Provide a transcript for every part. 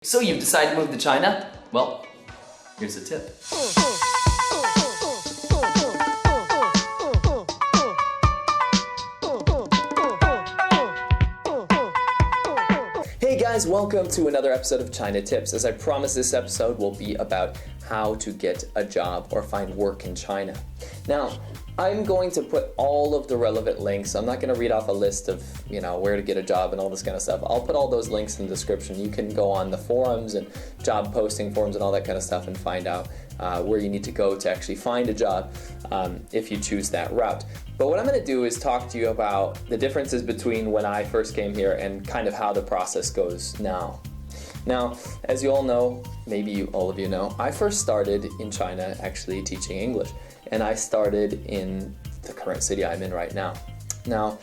So you've decided to move to China? Well, here's a tip. Hey guys, welcome to another episode of China Tips. As I promised, this episode will be about how to get a job or find work in China. Now, I'm going to put all of the relevant links. I'm not going to read off a list of, where to get a job and all this kind of stuff. I'll put all those links in the description. You can go on the forums and job posting forums and all that kind of stuff and find out where you need to go to actually find a job if you choose that route. But what I'm going to do is talk to you about the differences between when I first came here and kind of how the process goes now. Now, as you all know, maybe all of you know, I first started in China actually teaching English, and I started in the current city I'm in right now. Now,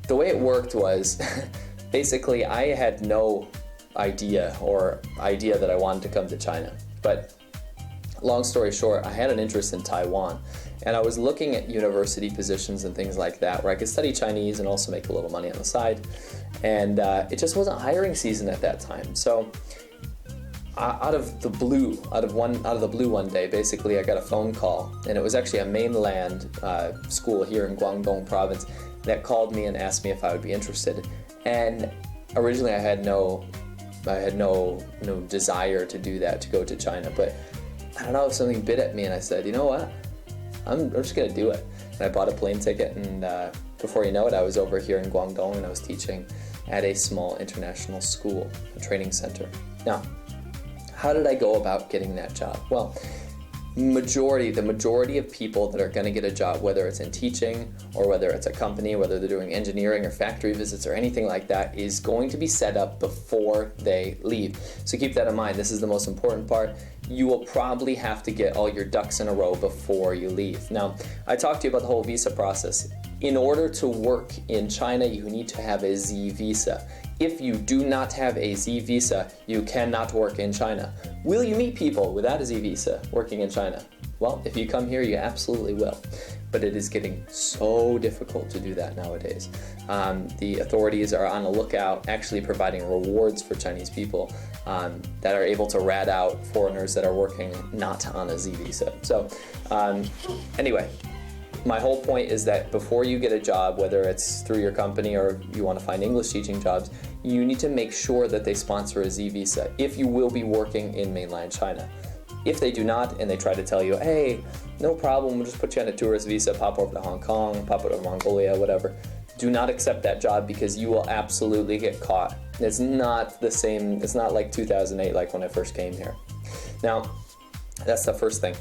the way it worked was, basically I had no idea that I wanted to come to China, but long story short, I had an interest in Taiwan, and I was looking at university positions and things like that where I could study Chinese and also make a little money on the side, and it just wasn't hiring season at that time. So out of the blue one day, basically I got a phone call, and it was actually a mainland school here in Guangdong province that called me and asked me if I would be interested. And originally I had no desire to do that, to go to China, but I don't know, if something bit at me and I said, you know what, I'm just gonna do it. And I bought a plane ticket, and before you know it, I was over here in Guangdong and I was teaching at a small international school, a training center. Now, how did I go about getting that job? Well, the majority of people that are going to get a job, whether it's in teaching or whether it's a company, whether they're doing engineering or factory visits or anything like that, is going to be set up before they leave. So keep that in mind. This is the most important part. You will probably have to get all your ducks in a row before you leave. Now, I talked to you about the whole visa process. In order to work in China, you need to have a Z visa. If you do not have a Z visa, you cannot work in China. Will you meet people without a Z visa working in China? Well, if you come here, you absolutely will. But it is getting so difficult to do that nowadays. The authorities are on the lookout, actually providing rewards for Chinese people that are able to rat out foreigners that are working not on a Z visa. So anyway, my whole point is that before you get a job, whether it's through your company or you want to find English teaching jobs, you need to make sure that they sponsor a Z visa if you will be working in mainland China. If they do not, and they try to tell you, hey, no problem, we'll just put you on a tourist visa, pop over to Hong Kong, pop over to Mongolia, whatever, do not accept that job, because you will absolutely get caught. It's not the same, it's not like 2008, like when I first came here. Now, that's the first thing.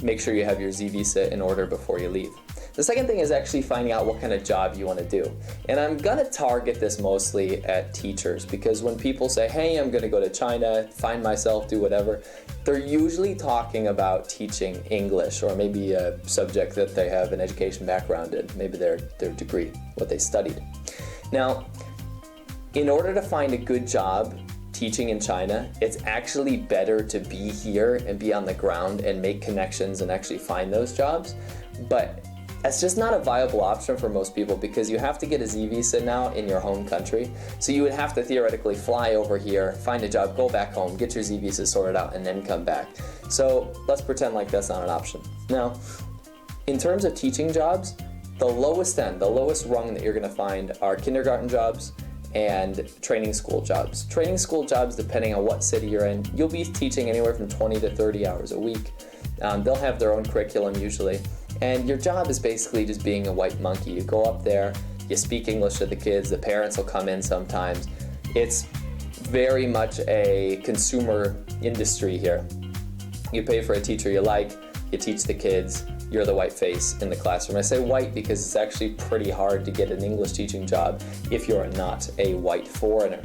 Make sure you have your Z visa in order before you leave. The second thing is actually finding out what kind of job you want to do. And I'm going to target this mostly at teachers, because when people say, hey, I'm going to go to China, find myself, do whatever, they're usually talking about teaching English, or maybe a subject that they have an education background in, maybe their degree, what they studied. Now, in order to find a good job teaching in China, it's actually better to be here and be on the ground and make connections and actually find those jobs. But that's just not a viable option for most people, because you have to get a Z visa now in your home country. So you would have to theoretically fly over here, find a job, go back home, get your Z visa sorted out, and then come back. So let's pretend like that's not an option. Now, in terms of teaching jobs, the lowest rung that you're going to find are kindergarten jobs and training school jobs. Training school jobs, depending on what city you're in, you'll be teaching anywhere from 20 to 30 hours a week. They'll have their own curriculum usually, and your job is basically just being a white monkey. You go up there, you speak English to the kids, the parents will come in sometimes. It's very much a consumer industry here. You pay for a teacher you like, you teach the kids, you're the white face in the classroom. I say white because it's actually pretty hard to get an English teaching job if you're not a white foreigner.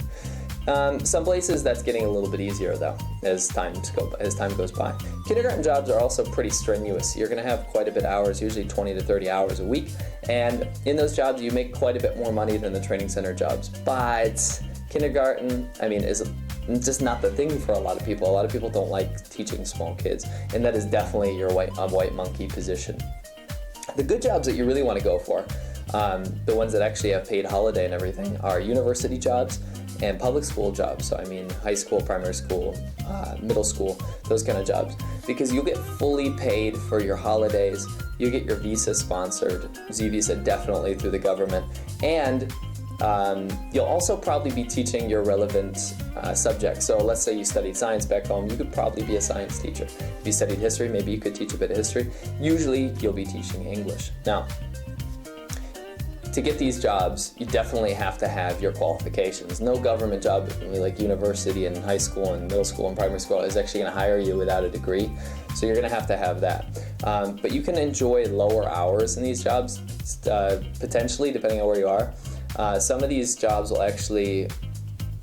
Some places that's getting a little bit easier though, as time goes by. Kindergarten jobs are also pretty strenuous. You're going to have quite a bit of hours, usually 20 to 30 hours a week, and in those jobs you make quite a bit more money than the training center jobs. But kindergarten, is just not the thing for a lot of people. A lot of people don't like teaching small kids, and that is definitely your white monkey position. The good jobs that you really want to go for, the ones that actually have paid holiday and everything, are university jobs and public school jobs. So I mean high school, primary school, middle school, those kind of jobs. Because you'll get fully paid for your holidays, you get your visa sponsored, Z visa definitely through the government, and you'll also probably be teaching your relevant subjects. So let's say you studied science back home, you could probably be a science teacher. If you studied history, maybe you could teach a bit of history. Usually you'll be teaching English. Now, to get these jobs, you definitely have to have your qualifications. No government job, like university and high school and middle school and primary school, is actually going to hire you without a degree. So you're going to have that. But you can enjoy lower hours in these jobs, potentially, depending on where you are. Some of these jobs will actually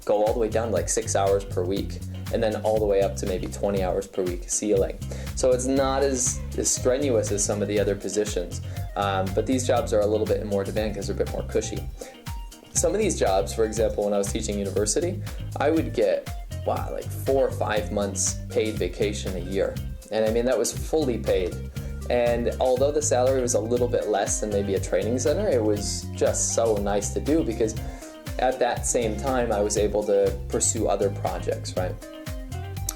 go all the way down to like 6 hours per week, and then all the way up to maybe 20 hours per week ceiling. So it's not as strenuous as some of the other positions, but these jobs are a little bit more demand because they're a bit more cushy. Some of these jobs, for example, when I was teaching university, I would get, like 4 or 5 months paid vacation a year. And I mean, that was fully paid. And although the salary was a little bit less than maybe a training center, it was just so nice to do because at that same time I was able to pursue other projects, right?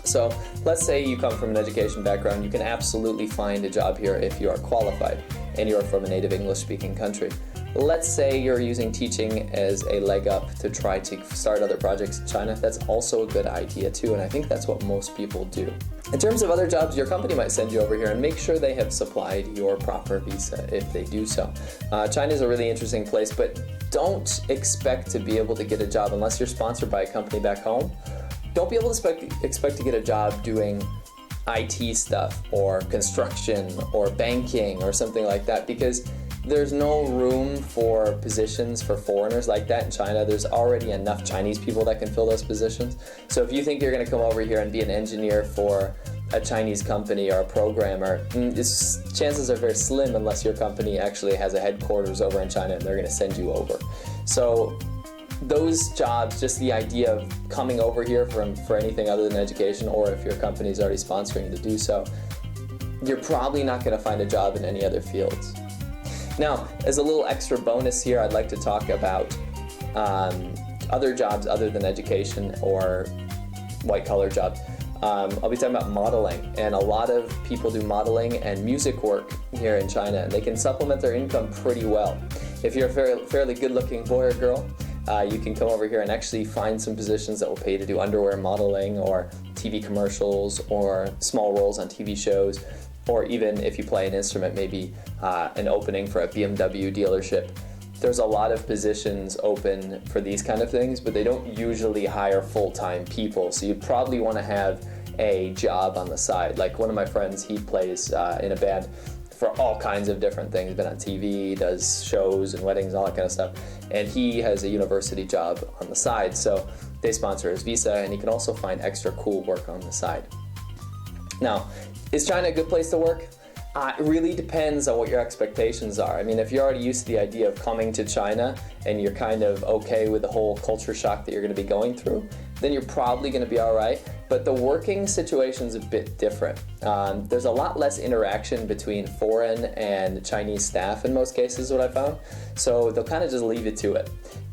So let's say you come from an education background, you can absolutely find a job here if you are qualified and you are from a native English speaking country. Let's say you're using teaching as a leg up to try to start other projects in China. That's also a good idea too, and I think that's what most people do. In terms of other jobs, your company might send you over here and make sure they have supplied your proper visa if they do so. China is a really interesting place, but don't expect to be able to get a job unless you're sponsored by a company back home. Don't be able to expect to get a job doing IT stuff or construction or banking or something like that, because there's no room for positions for foreigners like that in China. There's already enough Chinese people that can fill those positions. So if you think you're going to come over here and be an engineer for a Chinese company or a programmer, chances are very slim unless your company actually has a headquarters over in China and they're going to send you over. So those jobs, just the idea of coming over here for anything other than education, or if your company is already sponsoring you to do so, you're probably not going to find a job in any other fields. Now, as a little extra bonus here, I'd like to talk about other jobs other than education or white-collar jobs. I'll be talking about modeling, and a lot of people do modeling and music work here in China, and they can supplement their income pretty well. If you're a fairly good-looking boy or girl, you can come over here and actually find some positions that will pay to do underwear modeling or TV commercials or small roles on TV shows, or even if you play an instrument, maybe an opening for a BMW dealership. There's a lot of positions open for these kind of things, but they don't usually hire full-time people, so you'd probably want to have a job on the side. Like one of my friends, he plays in a band for all kinds of different things. He's been on TV, does shows and weddings, all that kind of stuff, and he has a university job on the side, so they sponsor his visa, and he can also find extra cool work on the side. Now, is China a good place to work? It really depends on what your expectations are. I mean, if you're already used to the idea of coming to China and you're kind of okay with the whole culture shock that you're going to be going through, then you're probably going to be all right. But the working situation's a bit different. There's a lot less interaction between foreign and Chinese staff in most cases, what I found. So they'll kind of just leave you to it.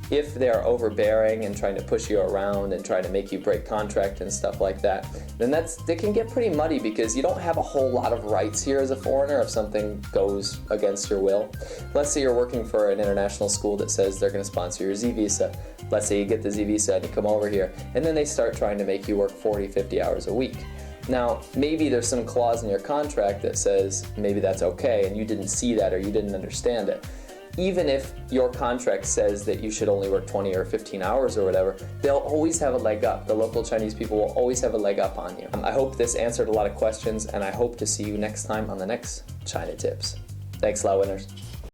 If they're overbearing and trying to push you around and trying to make you break contract and stuff like that, then they can get pretty muddy because you don't have a whole lot of rights here as a foreigner if something goes against your will. Let's say you're working for an international school that says they're going to sponsor your Z visa. Let's say you get the Z visa and you come over here, and then they start trying to make you work 40, 50 hours a week. Now, maybe there's some clause in your contract that says maybe that's okay and you didn't see that or you didn't understand it. Even if your contract says that you should only work 20 or 15 hours or whatever, they'll always have a leg up. The local Chinese people will always have a leg up on you. I hope this answered a lot of questions, and I hope to see you next time on the next China Tips. Thanks, Laowinners.